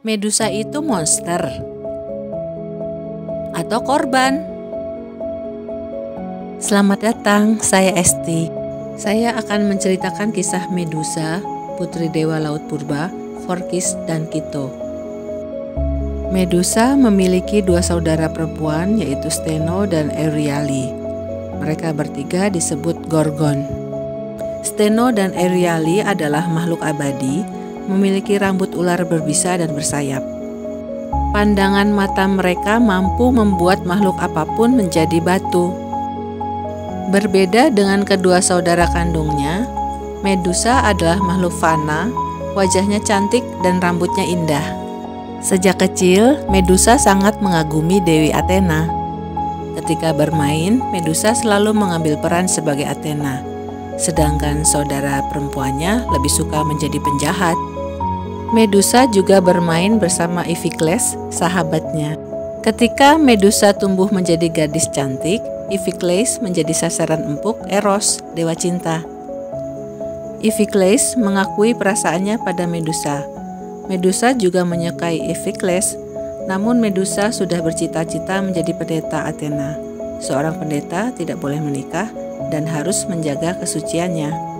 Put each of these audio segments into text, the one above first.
Medusa itu monster atau korban? Selamat datang, saya Esti. Saya akan menceritakan kisah Medusa, putri dewa laut purba, Phorkys dan Kito. Medusa memiliki dua saudara perempuan, yaitu Steno dan Euryale. Mereka bertiga disebut Gorgon. Steno dan Euryale adalah makhluk abadi, memiliki rambut ular berbisa dan bersayap. Pandangan mata mereka mampu membuat makhluk apapun menjadi batu. Berbeda dengan kedua saudara kandungnya, Medusa adalah makhluk fana, wajahnya cantik dan rambutnya indah. Sejak kecil, Medusa sangat mengagumi Dewi Athena. Ketika bermain, Medusa selalu mengambil peran sebagai Athena, sedangkan saudara perempuannya lebih suka menjadi penjahat. Medusa juga bermain bersama Iphikles, sahabatnya. Ketika Medusa tumbuh menjadi gadis cantik, Iphikles menjadi sasaran empuk Eros, dewa cinta. Iphikles mengakui perasaannya pada Medusa. Medusa juga menyukai Iphikles, namun Medusa sudah bercita-cita menjadi pendeta Athena. Seorang pendeta tidak boleh menikah dan harus menjaga kesuciannya.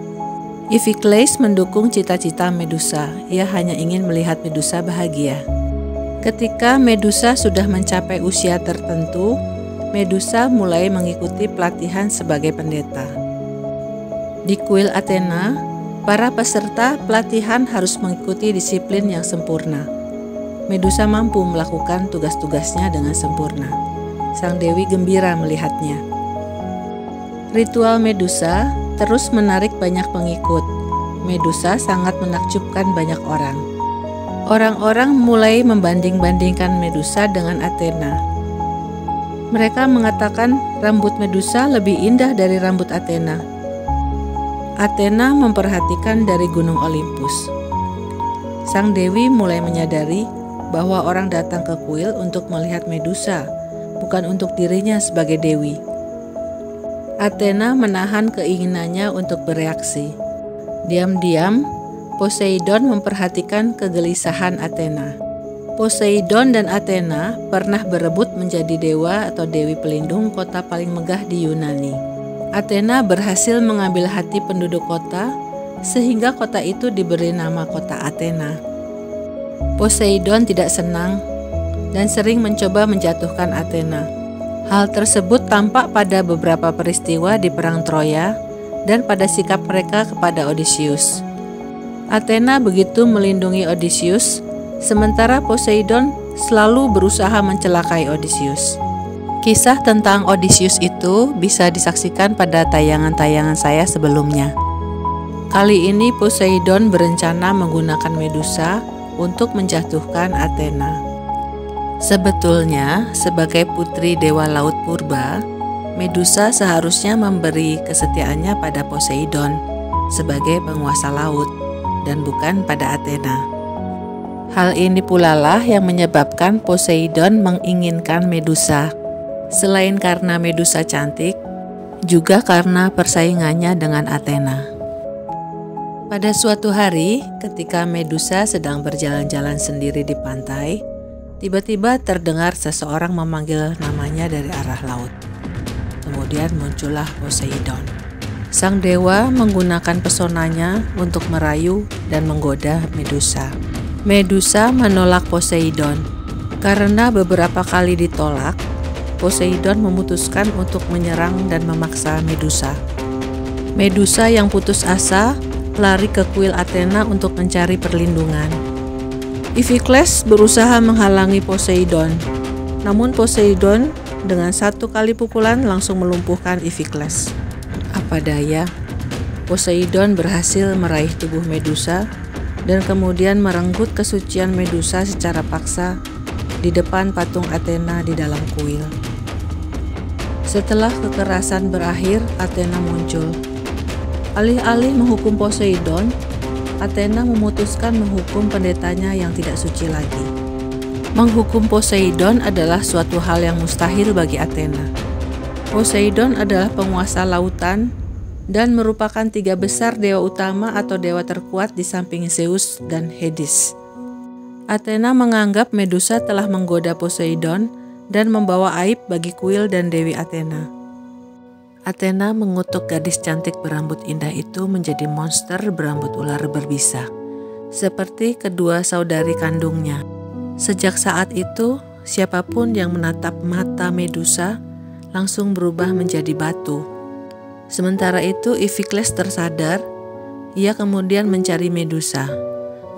Iphikles mendukung cita-cita Medusa. Ia hanya ingin melihat Medusa bahagia. Ketika Medusa sudah mencapai usia tertentu, Medusa mulai mengikuti pelatihan sebagai pendeta. Di kuil Athena, para peserta pelatihan harus mengikuti disiplin yang sempurna. Medusa mampu melakukan tugas-tugasnya dengan sempurna. Sang dewi gembira melihatnya. Ritual Medusa terus menarik banyak pengikut. Medusa sangat menakjubkan banyak orang. Orang-orang mulai membanding-bandingkan Medusa dengan Athena. Mereka mengatakan rambut Medusa lebih indah dari rambut Athena. Athena memperhatikan dari gunung Olympus. Sang dewi mulai menyadari bahwa orang datang ke kuil untuk melihat Medusa, bukan untuk dirinya sebagai dewi. Athena menahan keinginannya untuk bereaksi. Diam-diam, Poseidon memperhatikan kegelisahan Athena. Poseidon dan Athena pernah berebut menjadi dewa atau dewi pelindung kota paling megah di Yunani. Athena berhasil mengambil hati penduduk kota, sehingga kota itu diberi nama kota Athena. Poseidon tidak senang dan sering mencoba menjatuhkan Athena. Hal tersebut tampak pada beberapa peristiwa di Perang Troya dan pada sikap mereka kepada Odysseus. Athena begitu melindungi Odysseus, sementara Poseidon selalu berusaha mencelakai Odysseus. Kisah tentang Odysseus itu bisa disaksikan pada tayangan-tayangan saya sebelumnya. Kali ini Poseidon berencana menggunakan Medusa untuk menjatuhkan Athena. Sebetulnya, sebagai putri dewa laut purba, Medusa seharusnya memberi kesetiaannya pada Poseidon sebagai penguasa laut dan bukan pada Athena. Hal ini pula lah yang menyebabkan Poseidon menginginkan Medusa. Selain karena Medusa cantik, juga karena persaingannya dengan Athena. Pada suatu hari, ketika Medusa sedang berjalan-jalan sendiri di pantai, tiba-tiba terdengar seseorang memanggil namanya dari arah laut. Kemudian muncullah Poseidon. Sang dewa menggunakan pesonanya untuk merayu dan menggoda Medusa. Medusa menolak Poseidon. Karena beberapa kali ditolak, Poseidon memutuskan untuk menyerang dan memaksa Medusa. Medusa yang putus asa lari ke kuil Athena untuk mencari perlindungan. Iphikles berusaha menghalangi Poseidon, namun Poseidon dengan satu kali pukulan langsung melumpuhkan Iphikles. Apa daya, Poseidon berhasil meraih tubuh Medusa dan kemudian merenggut kesucian Medusa secara paksa di depan patung Athena di dalam kuil. Setelah kekerasan berakhir, Athena muncul. Alih-alih menghukum Poseidon, Athena memutuskan menghukum pendetanya yang tidak suci lagi. Menghukum Poseidon adalah suatu hal yang mustahil bagi Athena. Poseidon adalah penguasa lautan dan merupakan tiga besar dewa utama atau dewa terkuat di samping Zeus dan Hades. Athena menganggap Medusa telah menggoda Poseidon dan membawa aib bagi kuil dan Dewi Athena. Athena mengutuk gadis cantik berambut indah itu menjadi monster berambut ular berbisa, seperti kedua saudari kandungnya. Sejak saat itu, siapapun yang menatap mata Medusa langsung berubah menjadi batu. Sementara itu, Iphikles tersadar. Ia kemudian mencari Medusa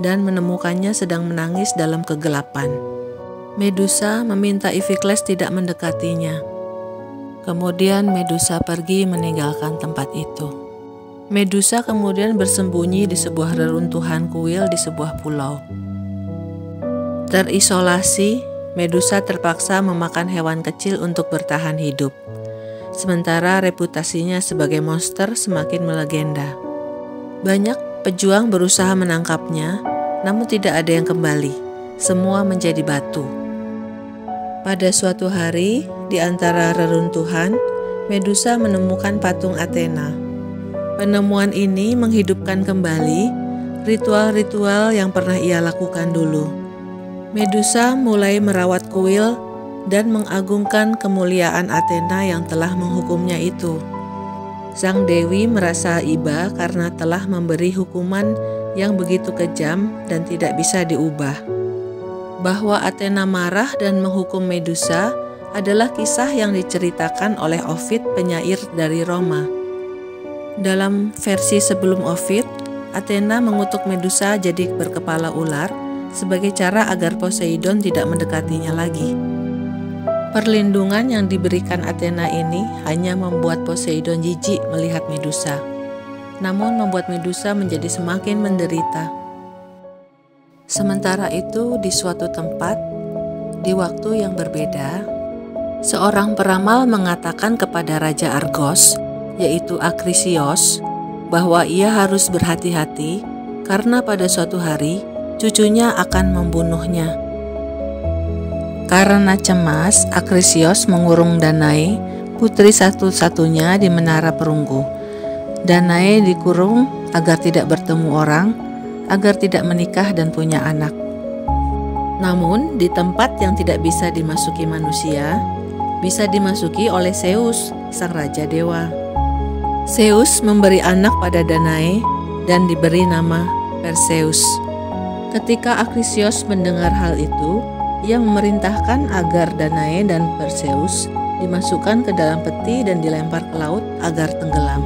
dan menemukannya sedang menangis dalam kegelapan. Medusa meminta Iphikles tidak mendekatinya. Kemudian Medusa pergi meninggalkan tempat itu. Medusa kemudian bersembunyi di sebuah reruntuhan kuil di sebuah pulau. Terisolasi, Medusa terpaksa memakan hewan kecil untuk bertahan hidup. Sementara reputasinya sebagai monster semakin melegenda. Banyak pejuang berusaha menangkapnya, namun tidak ada yang kembali. Semua menjadi batu. Pada suatu hari, di antara reruntuhan, Medusa menemukan patung Athena. Penemuan ini menghidupkan kembali ritual-ritual yang pernah ia lakukan dulu. Medusa mulai merawat kuil dan mengagungkan kemuliaan Athena yang telah menghukumnya itu. Sang Dewi merasa iba karena telah memberi hukuman yang begitu kejam dan tidak bisa diubah. Bahwa Athena marah dan menghukum Medusa adalah kisah yang diceritakan oleh Ovid, penyair dari Roma. Dalam versi sebelum Ovid, Athena mengutuk Medusa jadi berkepala ular sebagai cara agar Poseidon tidak mendekatinya lagi. Perlindungan yang diberikan Athena ini hanya membuat Poseidon jijik melihat Medusa, namun membuat Medusa menjadi semakin menderita. Sementara itu, di suatu tempat, di waktu yang berbeda, seorang peramal mengatakan kepada Raja Argos, yaitu Akrisios, bahwa ia harus berhati-hati karena pada suatu hari cucunya akan membunuhnya. Karena cemas, Akrisios mengurung Danae, putri satu-satunya di menara perunggu. Danae dikurung agar tidak bertemu orang, agar tidak menikah dan punya anak. Namun, di tempat yang tidak bisa dimasuki manusia, bisa dimasuki oleh Zeus, sang raja dewa. Zeus memberi anak pada Danae dan diberi nama Perseus. Ketika Akrisios mendengar hal itu, ia memerintahkan agar Danae dan Perseus dimasukkan ke dalam peti dan dilempar ke laut agar tenggelam.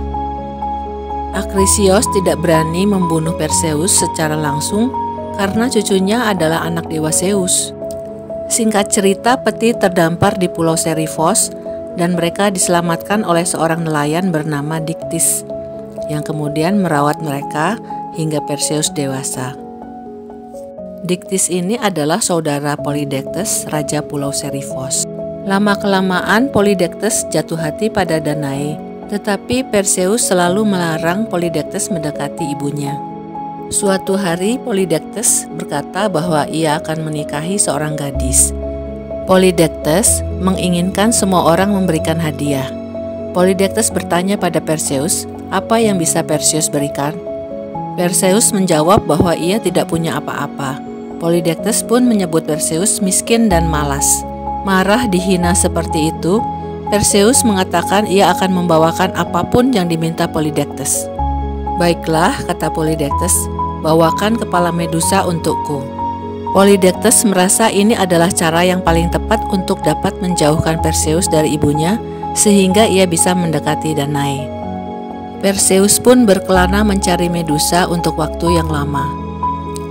Akrisios tidak berani membunuh Perseus secara langsung karena cucunya adalah anak dewa Zeus. Singkat cerita, peti terdampar di pulau Serifos dan mereka diselamatkan oleh seorang nelayan bernama Diktis yang kemudian merawat mereka hingga Perseus dewasa. Diktis ini adalah saudara Polydectes, raja pulau Serifos. Lama-kelamaan Polydectes jatuh hati pada Danae, tetapi Perseus selalu melarang Polydectes mendekati ibunya. Suatu hari Polydectes berkata bahwa ia akan menikahi seorang gadis. Polydectes menginginkan semua orang memberikan hadiah. Polydectes bertanya pada Perseus, apa yang bisa Perseus berikan? Perseus menjawab bahwa ia tidak punya apa-apa. Polydectes pun menyebut Perseus miskin dan malas. Marah dihina seperti itu, Perseus mengatakan ia akan membawakan apapun yang diminta Polydectes. Baiklah, kata Polydectes, bawakan kepala Medusa untukku. Polydectes merasa ini adalah cara yang paling tepat untuk dapat menjauhkan Perseus dari ibunya, sehingga ia bisa mendekati Danae. Perseus pun berkelana mencari Medusa untuk waktu yang lama.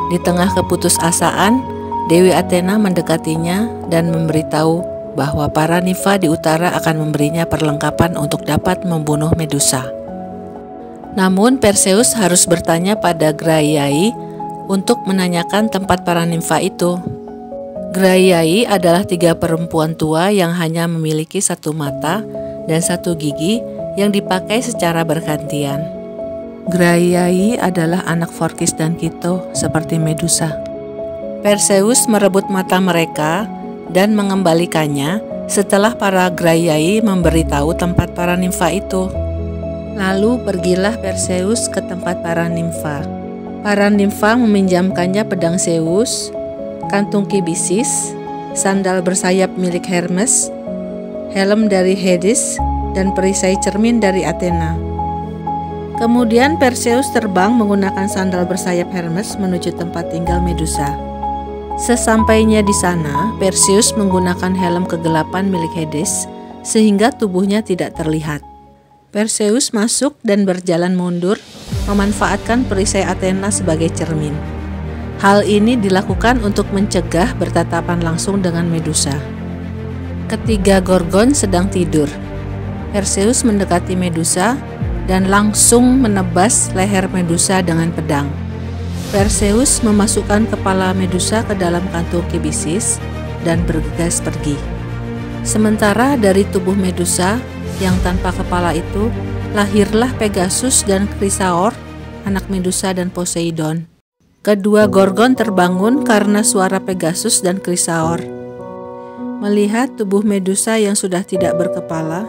Di tengah keputusasaan, Dewi Athena mendekatinya dan memberitahu bahwa para nimfa di utara akan memberinya perlengkapan untuk dapat membunuh Medusa. Namun Perseus harus bertanya pada Graiai untuk menanyakan tempat para nimfa itu. Graiai adalah 3 perempuan tua yang hanya memiliki 1 mata dan 1 gigi yang dipakai secara bergantian. Graiai adalah anak Phorkys dan Kito seperti Medusa. Perseus merebut mata mereka dan mengembalikannya setelah para Graiai memberitahu tempat para nimfa itu. Lalu pergilah Perseus ke tempat para nimfa. Para nimfa meminjamkannya pedang Zeus kantung kibisis, sandal bersayap milik Hermes, helm dari Hades, dan perisai cermin dari Athena. Kemudian Perseus terbang menggunakan sandal bersayap Hermes menuju tempat tinggal Medusa. Sesampainya di sana, Perseus menggunakan helm kegelapan milik Hades sehingga tubuhnya tidak terlihat. Perseus masuk dan berjalan mundur, memanfaatkan perisai Athena sebagai cermin. Hal ini dilakukan untuk mencegah bertatapan langsung dengan Medusa. Ketiga Gorgon sedang tidur. Perseus mendekati Medusa dan langsung menebas leher Medusa dengan pedang. Perseus memasukkan kepala Medusa ke dalam kantung kibisis dan bergegas pergi. Sementara dari tubuh Medusa yang tanpa kepala itu, lahirlah Pegasus dan Chrysaor, anak Medusa dan Poseidon. Kedua Gorgon terbangun karena suara Pegasus dan Chrysaor. Melihat tubuh Medusa yang sudah tidak berkepala,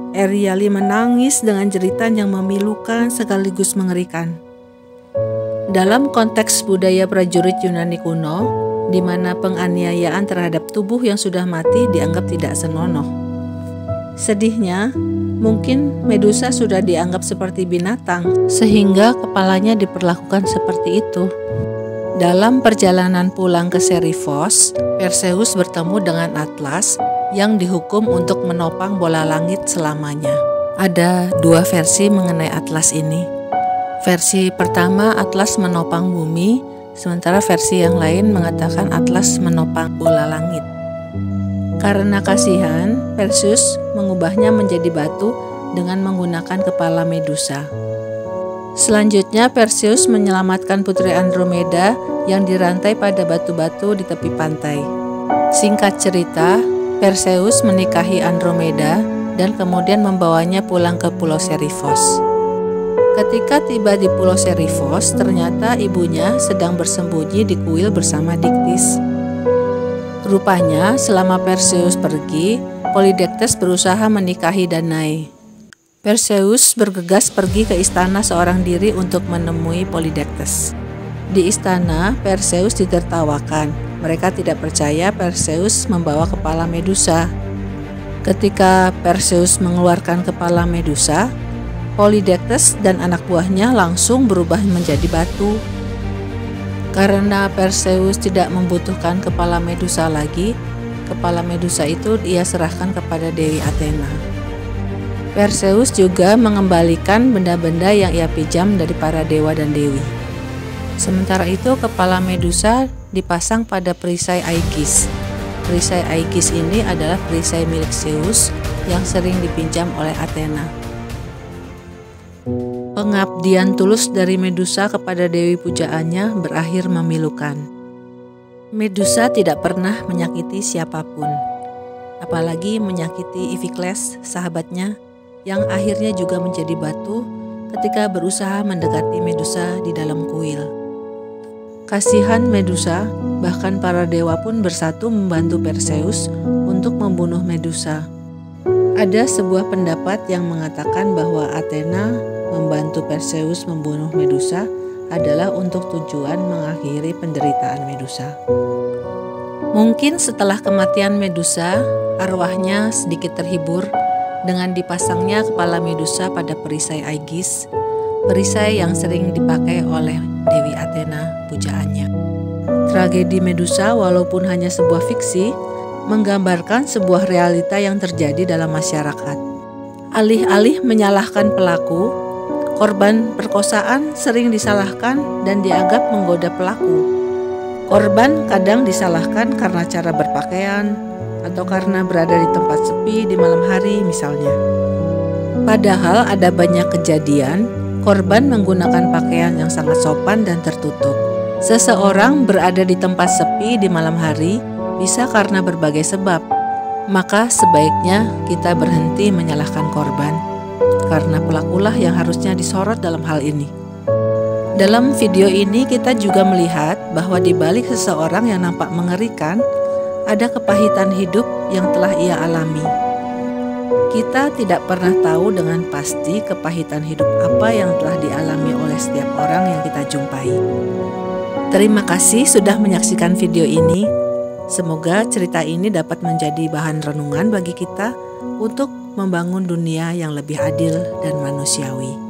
Euryale menangis dengan jeritan yang memilukan sekaligus mengerikan. Dalam konteks budaya prajurit Yunani kuno, di mana penganiayaan terhadap tubuh yang sudah mati dianggap tidak senonoh. Sedihnya, mungkin Medusa sudah dianggap seperti binatang, sehingga kepalanya diperlakukan seperti itu. Dalam perjalanan pulang ke Seriphos, Perseus bertemu dengan Atlas yang dihukum untuk menopang bola langit selamanya. Ada dua versi mengenai Atlas ini. Versi pertama, Atlas menopang bumi, sementara versi yang lain mengatakan Atlas menopang bola langit. Karena kasihan, Perseus mengubahnya menjadi batu dengan menggunakan kepala Medusa. Selanjutnya, Perseus menyelamatkan putri Andromeda yang dirantai pada batu-batu di tepi pantai. Singkat cerita, Perseus menikahi Andromeda dan kemudian membawanya pulang ke Pulau Seriphos. Ketika tiba di Pulau Seriphos, ternyata ibunya sedang bersembunyi di kuil bersama Dictys. Rupanya, selama Perseus pergi, Polydectes berusaha menikahi Danae. Perseus bergegas pergi ke istana seorang diri untuk menemui Polydectes. Di istana, Perseus ditertawakan. Mereka tidak percaya Perseus membawa kepala Medusa. Ketika Perseus mengeluarkan kepala Medusa, Polydectes dan anak buahnya langsung berubah menjadi batu. Karena Perseus tidak membutuhkan kepala Medusa lagi, kepala Medusa itu ia serahkan kepada Dewi Athena. Perseus juga mengembalikan benda-benda yang ia pinjam dari para dewa dan dewi. Sementara itu, kepala Medusa dipasang pada perisai Aegis. Perisai Aegis ini adalah perisai milik Zeus yang sering dipinjam oleh Athena. Pengabdian tulus dari Medusa kepada dewi pujaannya berakhir memilukan. Medusa tidak pernah menyakiti siapapun, apalagi menyakiti Iphikles, sahabatnya, yang akhirnya juga menjadi batu ketika berusaha mendekati Medusa di dalam kuil. Kasihan Medusa, bahkan para dewa pun bersatu membantu Perseus untuk membunuh Medusa. Ada sebuah pendapat yang mengatakan bahwa Athena membantu Perseus membunuh Medusa adalah untuk tujuan mengakhiri penderitaan Medusa. Mungkin setelah kematian Medusa, arwahnya sedikit terhibur dengan dipasangnya kepala Medusa pada perisai Aegis, perisai yang sering dipakai oleh Dewi Athena pujaannya. Tragedi Medusa, walaupun hanya sebuah fiksi, menggambarkan sebuah realita yang terjadi dalam masyarakat. Alih-alih menyalahkan pelaku, korban perkosaan sering disalahkan dan dianggap menggoda pelaku. Korban kadang disalahkan karena cara berpakaian atau karena berada di tempat sepi di malam hari misalnya. Padahal ada banyak kejadian korban menggunakan pakaian yang sangat sopan dan tertutup. Seseorang berada di tempat sepi di malam hari bisa karena berbagai sebab. Maka sebaiknya kita berhenti menyalahkan korban, karena pelakulah yang harusnya disorot dalam hal ini. Dalam video ini kita juga melihat bahwa di balik seseorang yang nampak mengerikan, ada kepahitan hidup yang telah ia alami. Kita tidak pernah tahu dengan pasti kepahitan hidup apa yang telah dialami oleh setiap orang yang kita jumpai. Terima kasih sudah menyaksikan video ini. Semoga cerita ini dapat menjadi bahan renungan bagi kita untuk membangun dunia yang lebih adil dan manusiawi.